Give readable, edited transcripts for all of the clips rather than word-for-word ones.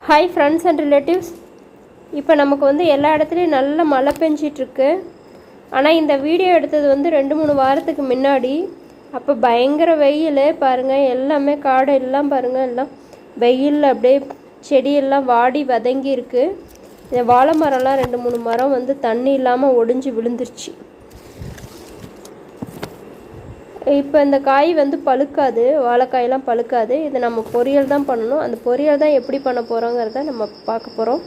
Hi friends and relatives. இப்போ நமக்கு வந்து எல்லா இடத்துலையும் நல்ல மழை பெஞ்சிட்ருக்கு. ஆனால் இந்த வீடியோ எடுத்தது வந்து 2-3 வாரத்துக்கு முன்னாடி. அப்போ பயங்கர வெயில் பாருங்கள். எல்லாமே காடு எல்லாம் பாருங்கள், எல்லாம் வெயிலில் அப்படியே செடியெல்லாம் வாடி வதங்கி இருக்குது. இந்த வாழை மரம்லாம் 2-3 மரம் வந்து தண்ணி இல்லாமல் ஒடிஞ்சு விழுந்துருச்சு. இப்போ இந்த காய் வந்து பழுக்காது, வாழைக்காயெல்லாம் பழுக்காது. இதை நம்ம பொரியல் தான் பண்ணணும். அந்த பொரியல் தான் எப்படி பண்ண போகிறோங்கிறத நம்ம பார்க்க போகிறோம்.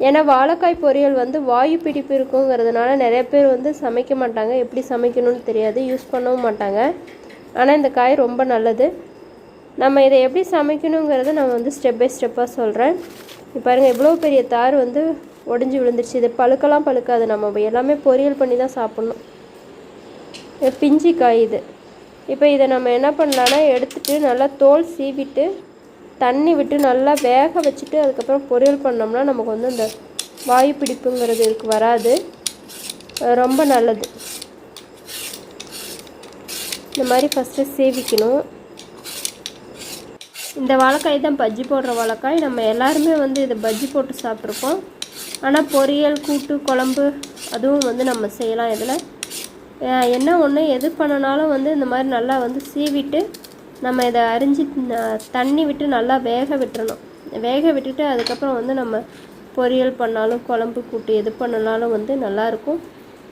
ஏன்னா வாழைக்காய் பொரியல் வந்து வாயு பிடிப்பு இருக்குங்கிறதுனால நிறைய பேர் வந்து சமைக்க மாட்டாங்க. எப்படி சமைக்கணும்னு தெரியாது, யூஸ் பண்ணவும் மாட்டாங்க. ஆனால் இந்த காய் ரொம்ப நல்லது. நம்ம இதை எப்படி சமைக்கணுங்கிறத நான் வந்து ஸ்டெப் பை ஸ்டெப்பாக சொல்கிறேன். இப்போ பாருங்கள், எவ்வளோ பெரிய தார் வந்து ஒடிஞ்சு விழுந்துருச்சு. இது பழுக்கலாம் பழுக்காது, நம்ம எல்லாமே பொரியல் பண்ணி தான் சாப்பிட்ணும். பிஞ்சி காய் இது. இப்போ இதை நம்ம என்ன பண்ணலான்னா, எடுத்துகிட்டு நல்லா தோல் சீவிட்டு தண்ணி விட்டு நல்லா வேக வச்சுட்டு அதுக்கப்புறம் பொரியல் பண்ணோம்னா நமக்கு வந்து அந்த வாயு பிடிப்புங்கிறது இதுக்கு வராது. ரொம்ப நல்லது. இந்த மாதிரி ஃபஸ்ட்டு சீவிக்கணும். இந்த வாழைக்காய் தான் பஜ்ஜி போடுற வாழைக்காய். நம்ம எல்லாருமே வந்து இதை பஜ்ஜி போட்டு சாப்பிட்ருக்கோம். ஆனால் பொரியல், கூட்டு, குழம்பு அதுவும் வந்து நம்ம செய்யலாம். இதில் என்ன ஒன்று, எது பண்ணனாலும் வந்து இந்த மாதிரி நல்லா வந்து சீவிட்டு நம்ம இதை அரிஞ்சு தண்ணி விட்டு நல்லா வேக விட்டுறணும். வேக விட்டுட்டு அதுக்கப்புறம் வந்து நம்ம பொரியல் பண்ணாலும் குழம்பு கூட்டு எது பண்ணனாலும் வந்து நல்லாயிருக்கும்.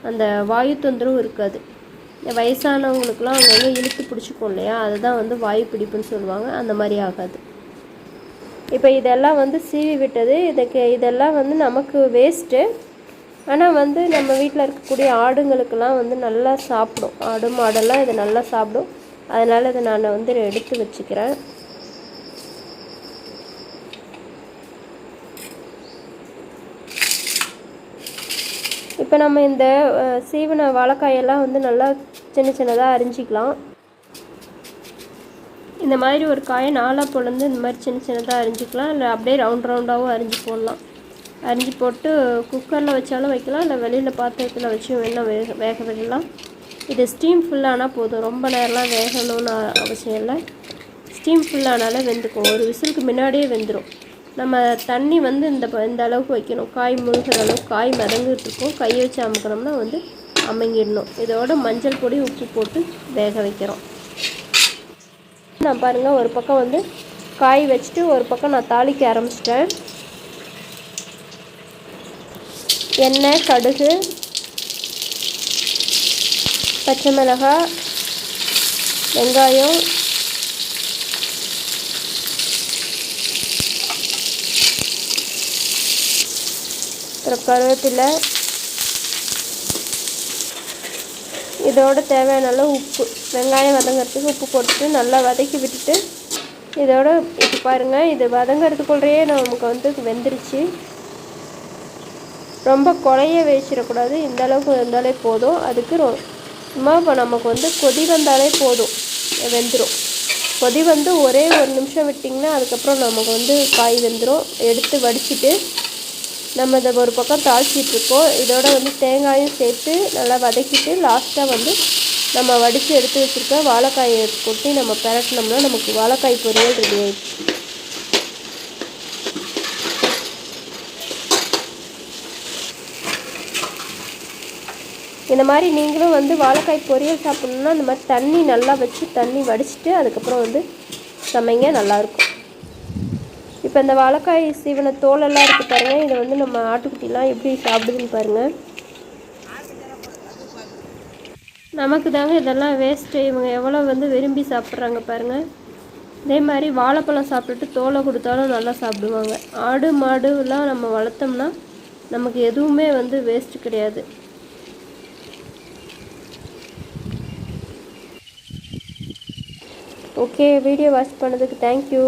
அந்த வாயு தொந்தரவும் இருக்காது. வயசானவங்களுக்குலாம் அவங்க வந்து இழுத்து பிடிச்சிக்கும் இல்லையா, அதுதான் வந்து வாயு பிடிப்புன்னு சொல்லுவாங்க. அந்த மாதிரி ஆகாது. இப்போ இதெல்லாம் வந்து சீவி விட்டது. இதெல்லாம் வந்து நமக்கு வேஸ்ட்டு. ஆனால் வந்து நம்ம வீட்டில் இருக்கக்கூடிய ஆடுங்களுக்கெல்லாம் வந்து நல்லா சாப்பிடும். ஆடு மாடெல்லாம் இதை நல்லா சாப்பிடும். அதனால் இதை நான் வந்து எடுத்து வச்சுக்கிறேன். இப்போ நம்ம இந்த சீவன வாழைக்காயெல்லாம் வந்து நல்லா சின்ன சின்னதாக அரிஞ்சிக்கலாம். இந்த மாதிரி ஒரு காயை 4 பொழுது இந்த மாதிரி சின்ன சின்னதாக அரிஞ்சிக்கலாம். இல்லை அப்படியே ரவுண்டாகவும் அரிஞ்சு போடலாம். அரிஞ்சு போட்டு குக்கரில் வச்சாலும் வைக்கலாம், இல்லை வெளியில் பாத்திரத்தில் வச்சு வேணால் வேக விடலாம். இது ஸ்டீம் ஃபுல்லானால் போதும். ரொம்ப நேரம்லாம் வேகணும்னு அவசியம் இல்லை. ஸ்டீம் ஃபுல்லானாலே வெந்துக்கும். ஒரு விசிலுக்கு முன்னாடியே வெந்துடும். நம்ம தண்ணி வந்து இந்த அளவுக்கு வைக்கணும். காய் முழுகிற அளவுக்கு, காய் மிதங்கிட்டு இருக்கும். கையை வச்சு அமுக்கணும்னா வந்து அமுங்கிடணும். இதோட மஞ்சள் பொடி, உப்பு போட்டு வேக வைக்கிறோம். நான் பாருங்கள், ஒரு பக்கம் வந்து காய் வச்சுட்டு ஒரு பக்கம் நான் தாளிக்க ஆரம்பிச்சிட்டேன். எண்ணெய், கடுகு, பச்சை மிளகாய், வெங்காயம், அப்புறம் கருவேப்பிலை, இதோட தேவையான அளவு உப்பு, வெங்காயம் வதங்கிறதுக்கு உப்பு போட்டுட்டு நல்லா வதக்கி விட்டுட்டு இதோட இப்போ பாருங்கள், இது வதங்கிறதுக்குள்ளேயே நமக்கு வந்து வெந்துருச்சு. ரொம்ப குழைய வச்சிடக்கூடாது. இந்த அளவுக்கு இருந்தாலே போதும். அதுக்கு சும்மா இப்போ நமக்கு வந்து கொதி வந்தாலே போதும், வெந்துடும். கொதி வந்து ஒரே 1 நிமிஷம் விட்டிங்கன்னா அதுக்கப்புறம் நமக்கு வந்து காய் வெந்துடும். எடுத்து வடிச்சிட்டு நம்ம இதை ஒரு பக்கம் தாளிச்சிட்ருக்கோம். இதோட வந்து தேங்காயும் சேர்த்து நல்லா வதக்கிட்டு லாஸ்ட்டாக வந்து நம்ம வடித்து எடுத்து வச்சுருக்க வாழைக்காயை கொட்டி நம்ம பிரட்டினோம்னா நமக்கு வாழைக்காய் பொரியல் ரெடி ஆகிடுச்சு. இந்த மாதிரி நீங்களும் வந்து வாழைக்காய் பொரியல் சாப்பிட்ணுன்னா இந்த மாதிரி தண்ணி நல்லா வச்சு தண்ணி வடிச்சிட்டு அதுக்கப்புறம் வந்து சமைங்க, நல்லாயிருக்கும். இப்போ இந்த வாழைக்காய் சீவன தோலெல்லாம் இருக்குது பாருங்கள். இதை வந்து நம்ம ஆட்டுக்குட்டிலாம் எப்படி சாப்பிடுதுன்னு பாருங்கள். நமக்கு தாங்க இதெல்லாம் வேஸ்ட்டு. இவங்க எவ்வளோ வந்து விரும்பி சாப்பிட்றாங்க பாருங்கள். இதே மாதிரி வாழைப்பழம் சாப்பிட்டுட்டு தோலை கொடுத்தாலும் நல்லா சாப்பிடுவாங்க. ஆடு மாடுலாம் நம்ம வளர்த்தோம்னா நமக்கு எதுவுமே வந்து வேஸ்ட்டு கிடையாது. ஓகே, வீடியோ வாட்ச் பண்ணதுக்கு தேங்க்யூ.